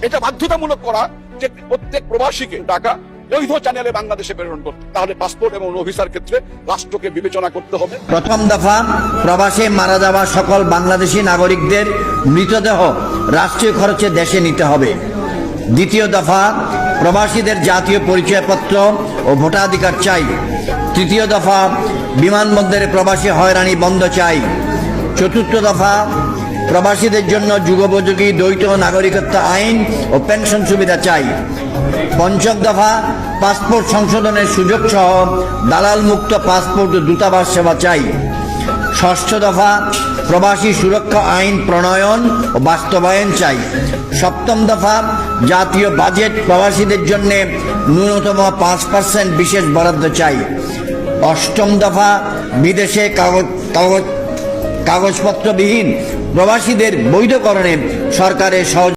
এটা বাধ্যতামূলক করা যে প্রত্যেক প্রবাসীকে টাকা বৈধ চ্যানেলে বাংলাদেশে প্রেরণ করতে, তাহলে পাসপোর্ট এবং ভিসার ক্ষেত্রে রাষ্ট্রকে বিবেচনা করতে হবে। প্রথম দফা, প্রবাসে মারা যাওয়া সকল বাংলাদেশি নাগরিকদের মৃতদেহ রাষ্ট্রীয় খরচে দেশে নিতে হবে। দ্বিতীয় দফা, প্রবাসীদের জাতীয় পরিচয়পত্র ও ভোটাধিকার চাই। তৃতীয় দফা, বিমানবন্দরে প্রবাসী হয়রানি বন্ধ চাই। চতুর্থ দফা, প্রবাসীদের জন্য যুগোপযোগী দ্বৈত নাগরিকত্ব আইন ও পেনশন সুবিধা চাই। পঞ্চম দফা, পাসপোর্ট সংশোধনের সুযোগ সহ দালাল মুক্ত পাসপোর্ট ও দূতাবাস সেবা চাই। ষষ্ঠ দফা, প্রবাসী সুরক্ষা আইন প্রণয়ন ও বাস্তবায়ন চাই। সপ্তম দফা, জাতীয় বাজেট প্রবাসীদের জন্য ন্যূনতম 5% বিশেষ বরাদ্দ চাই। অষ্টম দফা, বিদেশে কাগজপত্রবিহীন প্রবাসীদের বৈধকরণে সরকারের সহযোগিতা